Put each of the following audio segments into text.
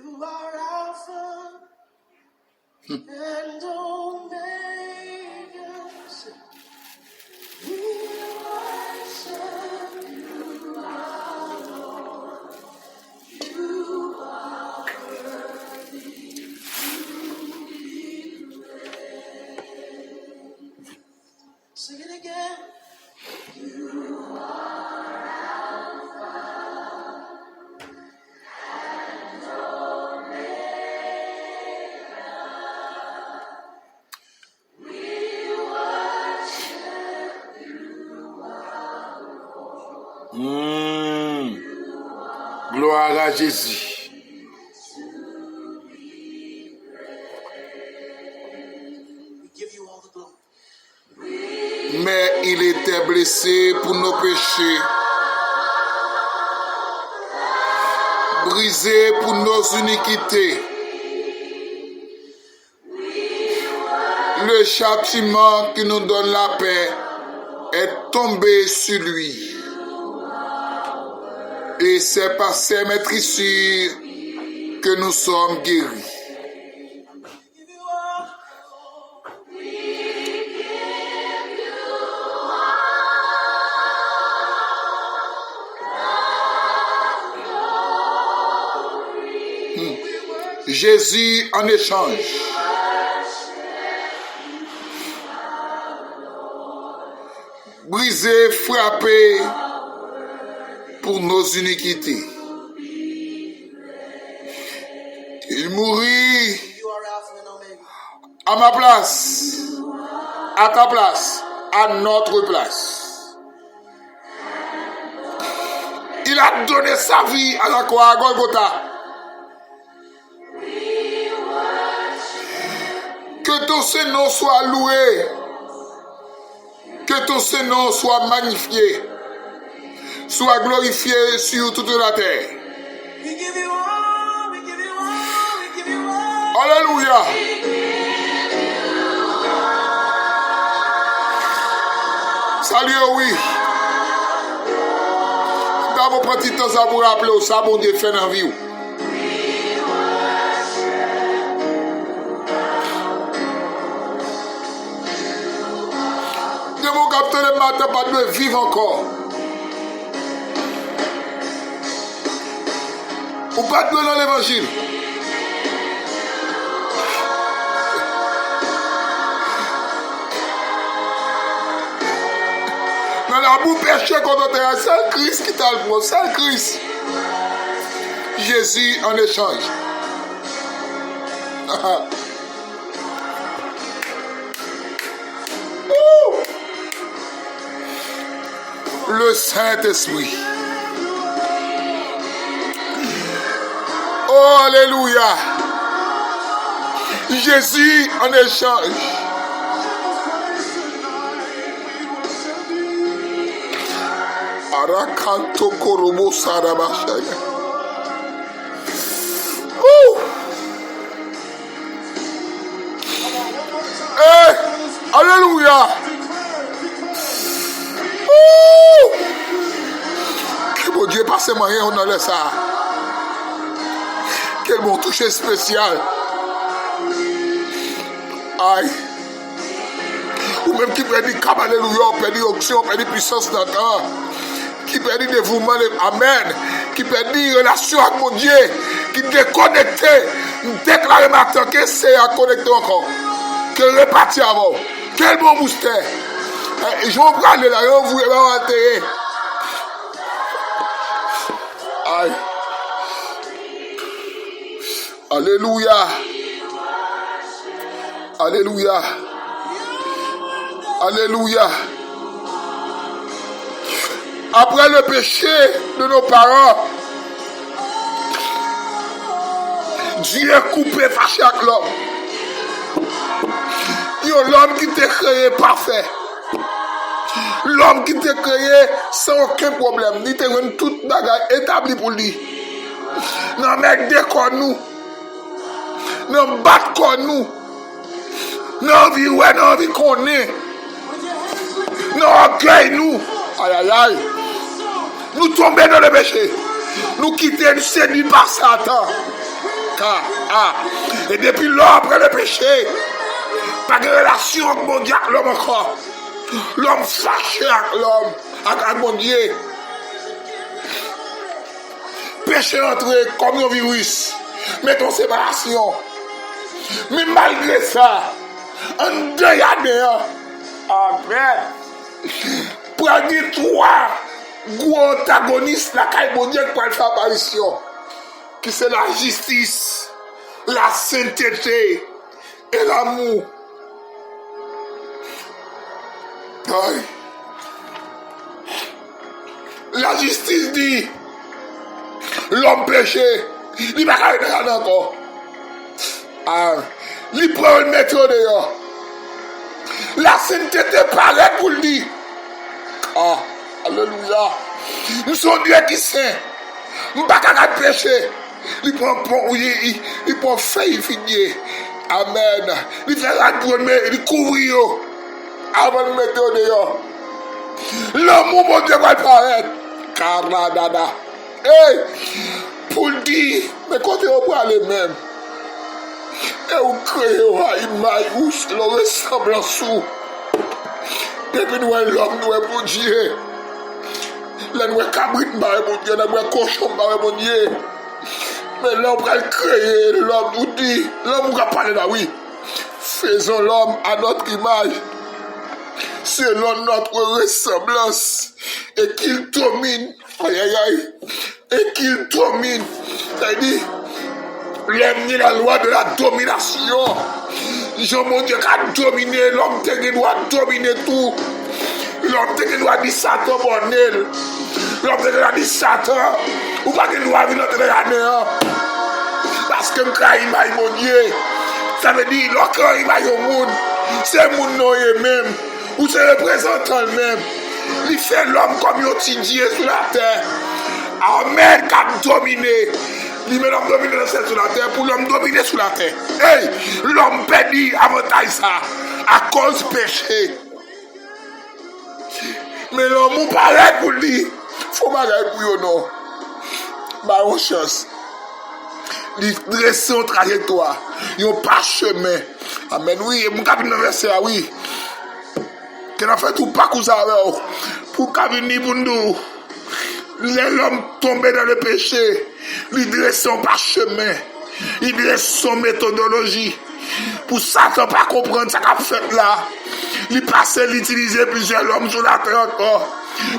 You are Alpha and Omega. We worship you, our Lord. You are worthy to be praised. Sing it again. You are Alpha and Omega. We worship you, our Lord. Gloire à Jésus. We give you all the glory. Mais il était blessé pour nos péchés, brisé pour nos iniquités. Le châtiment qui nous donne la paix est tombé sur lui. Et c'est par ses maîtrissures que nous sommes guéris. Jésus en échange brisé, frappé pour nos iniquités. Il mourut à ma place, à ta place, à notre place. Il a donné sa vie à la croix à Golgotha. Que ton Saint-Nom soit loué. Que ton Saint-Nom soit magnifié. Soit glorifié sur toute la terre. Alléluia. Salut, oui. D'abord, prends petit temps ça pour rappeler ça, bon Dieu, fait dans la vie. Mon capteur le matin, pas de vivre encore. Ou pas de dans l'évangile. Dans la boue péché contre terre, c'est le Christ qui t'a le bon, c'est le Christ. Jésus en échange. Le Saint-Esprit. Oh, alléluia. Jésus en échange. Arakanto korobo sarabashaya. Hey, alléluia. Que bon Dieu passe moyen on enlève ça. Quel bon toucher spécial. Aïe. Ou même qui perd du cap, alléluia, perd du onction, perd du puissance dans le temps. Qui perd du dévouement, amen. Qui perd du relation avec mon Dieu. Qui déconnecté. Déclaré matin que c'est à connecter encore. Que repartir avant. Quel bon booster. Je vais prendre là, je vous vais aïe. Alléluia. Alléluia. Alléluia. Après le péché de nos parents, Dieu est coupé, fâché avec l'homme. L'homme qui t'a créé parfait. L'homme qui t'a créé sans aucun problème. Il t'a rendu toute bagarre établie pour lui. Non, mec, déconne nous. Non, bat comme nous. Non, vie, ouais, non, vie qu'on est. Non, orgueil nous. Aïe, aïe, aïe. Nous tomber dans le péché. Nous quitter le Seigneur par Satan. Et depuis l'homme prend le péché, pas de relation avec mon Dieu, avec l'homme encore. L'homme fâché avec l'homme, avec mon Dieu. Péché entré comme un virus. Mettons séparation. Mais malgré ça, en deux années, amen. Prenez trois gros antagonistes la caille mon Dieu pour faire apparition. Qui c'est la justice, la sainteté et l'amour. Aïe. La justice dit, l'homme péché, il va pas aller encore. Il prend le métro dehors. La sainteté paraît pour lui. Alléluia. Nous sommes Dieu qui saint. Nous ne pouvons pas pécher. Il prend feuille figée. Amen. Il fait la première, il couvre avant de mettre dehors. L'amour, mon Dieu, va paraître. Caradada. Hey, pour le dire, mais quand on peut aller même, et on crée une image où le ressemble sous. Depuis nous, l'homme, nous est bon Dieu. Là, nous est cabrit, nous est bon Dieu. Nous est cochon, nous est bon Dieu. Mais l'homme va créer, l'homme nous dit, l'homme va parler là, oui. Faisons l'homme à notre image, selon notre ressemblance, et qu'il domine, aïe aïe aïe, et qu'il domine. C'est-à-dire, l'homme ni la loi de la domination. Jean mon Dieu a dominé, l'homme doit dominer tout. L'homme doit dire Satan bonel. L'homme doit dire Satan, ou pas qu'il doit venir notre année. Parce que il mon Dieu, ça veut dire quand il va au monde, c'est mon nom même, ou c'est le représentant même. Il fait l'homme comme un petit Dieu sur la terre. Amen, qui a dominé. Il met l'homme dominer sur la terre pour l'homme dominer sur la terre. Hey, l'homme perdit avantage ça à cause du péché. Mais l'homme paraît pour lui. Faut pas pour lui, non. Bah, on chance. Il dresse une trajectoire. Il n'y a pas de chemin. Amen. Oui, mon cabine verset, oui. Qu'on a fait tout pas comme ça pour cabine pour nous. L'homme tombé dans le péché. Il dresse son parchemin. Il dresse son méthodologie. Pour ça, on ne peut pas comprendre ce qu'il a fait là. Il passe à l'utiliser plusieurs hommes sur la terre encore.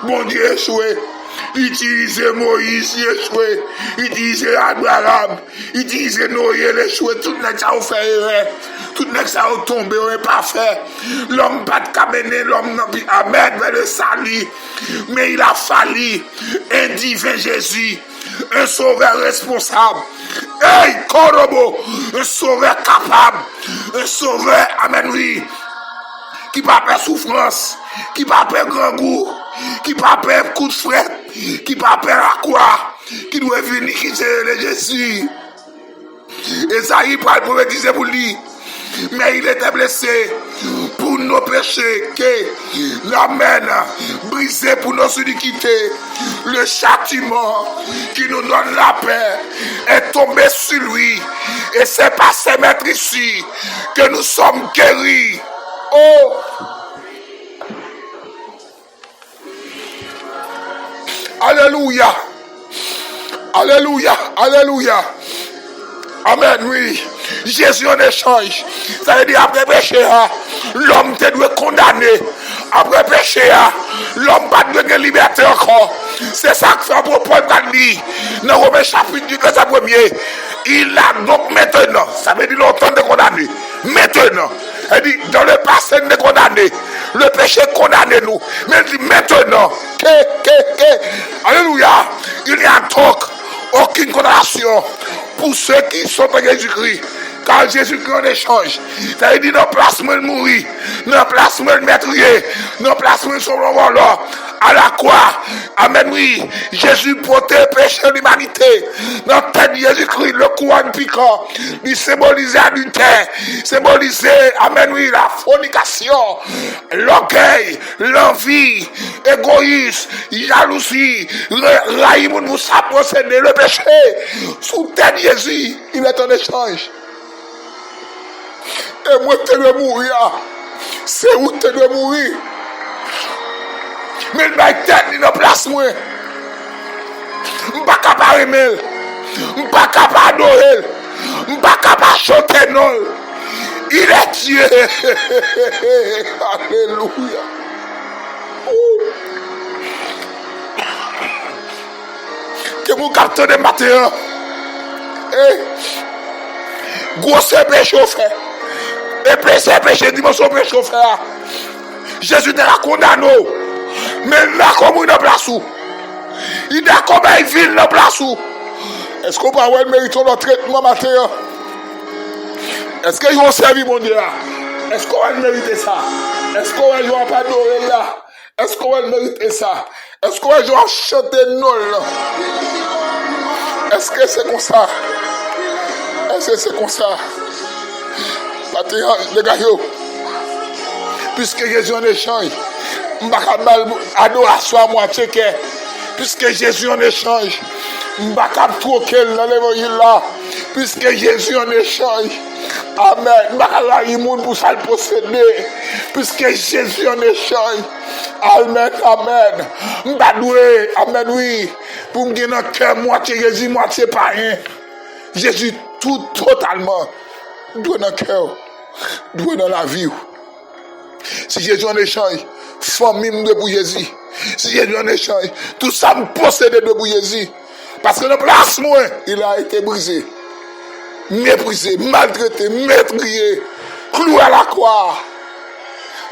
Bon Dieu échoué. Utiliser Moïse, échoué. Utiliser Abraham. Utiliser Noé, échoué. Tout le monde a fait erreur. Tout le monde a tombé, on n'est pas fait. L'homme pas de cabinet, l'homme n'a pas amen vers le salut. Mais il a fallu un divin Jésus. Un sauveur responsable. Hey, Korobo, un sauveur capable. Un sauveur, amen, oui. Qui pas peur souffrance. Qui pas peur grand goût. Qui pas peur coup de fret. Qui pas peur à quoi. Qui doit venir quitter le Jésus. Et ça, il parle pour dire pour lui. Mais il était blessé pour nos péchés, que l'amène brisé pour nos iniquités. Le châtiment qui nous donne la paix est tombé sur lui. Et c'est par ses maîtres ici que nous sommes guéris. Oh! Alléluia! Alléluia! Alléluia! Amen, oui. Jésus en échange. Ça veut dire après péché, l'homme te doit condamner. Après péché, l'homme pas de liberté encore. C'est ça que fait un propos de lui. Dans Romains chapitre du verset 1er. Il a donc maintenant, ça veut dire longtemps de condamner. Maintenant, elle dit dans le passé de condamner. Le péché condamne nous. Mais il dit maintenant, alléluia, il n'y a donc aucune condamnation pour ceux qui sont en Jésus-Christ. Car Jésus-Christ en échange. Ça veut dire dans le placement de mourir, dans le placement de meurtrier, dans le placement de son là, À la croix, amen, oui, Jésus portait le péché de l'humanité. Dans la tête de Jésus-Christ, le couronne piquant, il symbolisait l'adultère, symbolisait, amen, oui, la fornication, l'orgueil, l'envie, égoïsme, jalousie, raïmoun pour ça procéder, le péché. Sous tête de Jésus, il est en échange. Et moi, tu dois mourir. C'est où tu dois mourir. Mais il m'a tête dans la place, moi. Je ne suis pas capable d'aimer. Je ne suis pas capable d'adorer. Je ne suis pas capable de chanter, non. Il est Dieu. Alléluia. Que vous captez des matériaux. Gros péché fait. Et péché, péché, dimension péché fait. Jésus te la condamné. Mais là, comme il est dans place où? Il est comme il vit dans place où? Est-ce qu'on peut avoir mérité notre traitement matériel? Est-ce qu'ils vont servir mon Dieu là? Est-ce qu'on va mériter ça? Est-ce qu'on va pas adorer là? Est-ce qu'on va mériter ça? Est-ce qu'on va chanter non là? Est-ce que c'est comme ça? Est-ce que c'est comme ça? Les gars, puisque Jésus en échange, je ne vais pas adoration à moitié. Puisque Jésus en échange, je ne vais pas troquer dans l'évangile là. Puisque Jésus en échange, amen. Je ne vais pas la immonde pour ça le posséder. Puisque Jésus en échange, amen, amen. Je ne vais pas douer, amen, oui. Pour me donner un cœur moitié Jésus, moitié pas rien. Jésus tout totalement. Doué dans le cœur, doué dans la vie. Si Jésus en échange, famille de pour Jésus. Si Jésus en échange, tout ça me possède de pour Jésus. Parce que le place, moi, il a été brisé, méprisé, maltraité, meurtrier, cloué à la croix.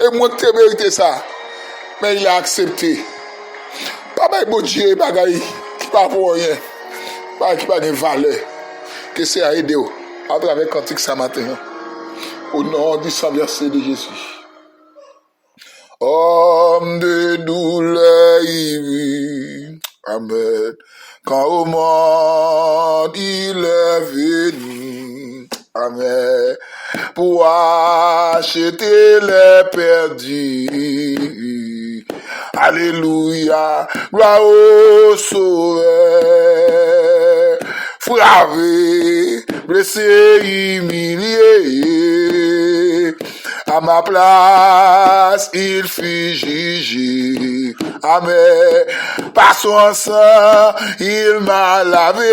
Et moi, tu mérité ça. Mais il a accepté. Papa, bon Dieu, bagaille, qui pas pour rien, qui pas de valeur, que c'est à aider. À travers cantique ça matin, au nom du sang versé de Jésus. Homme de douleur, amen. Quand au monde il est venu, amen, pour acheter les perdus. Alléluia, gloire au Sauveur. Frappé, blessé, humilié, à ma place, il fut jugé. Amen. Par son sang, il m'a lavé.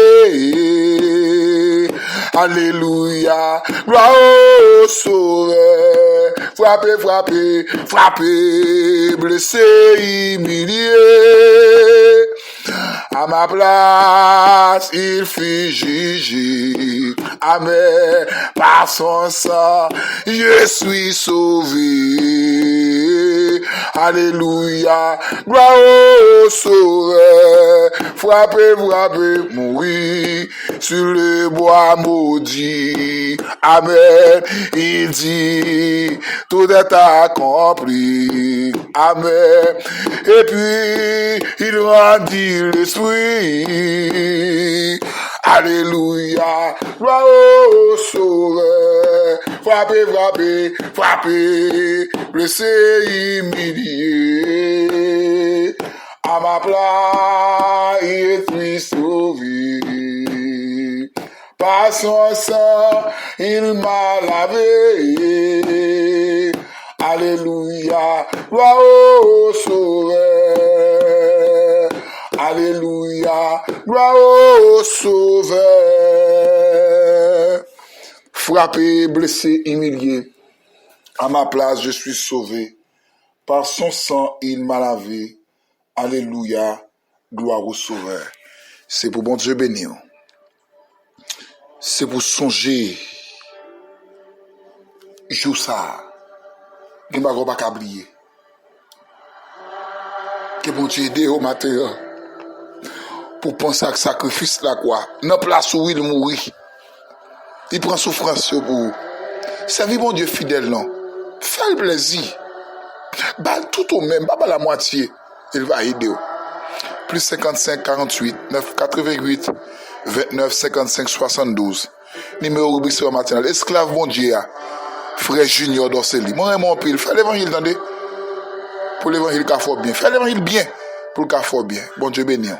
Alléluia, gloire au Sauveur. Frappé, frappé, frappé, blessé, humilié. À ma place, il fut jugé. Amen. Par son sang, je suis sauvé. Alléluia. Gloire au Sauveur. Frappé, frappé, mourir sur le bois maudit. Amen. Il dit, tout est accompli. Amen. Et puis, il rendit l'esprit. Alléluia, gloire au Sauveur. Frappé, frappé, frappé, blessé, humilié. À ma place, je suis sauvé. Par son sang, il m'a lavé. Alléluia, gloire au Sauveur. Alléluia, gloire au Sauveur. Frappé, blessé, humilié, à ma place je suis sauvé. Par son sang il m'a lavé. Alléluia, gloire au Sauveur. C'est pour bon Dieu bénir. C'est pour songer. Joue ça. Il ne va pas oublier. Que bon Dieu aide au matin. Pour penser à sacrifice là quoi. Dans place où il mourit. Il prend souffrance pour vous. Servir mon Dieu fidèle non. Fais le plaisir. Bah tout au même, pas la moitié. il va aider. Plus 55 48 9 88 29 55 72. Numéro rubrique sur matinale. Esclave bon Dieu, frère Junior d'Orseli. Moi, mon pile, fais l'évangile, attendez. Pour l'évangile, qu'a fort bien. Fais l'évangile bien. Pour le qu'a fort bien. Bon Dieu béni.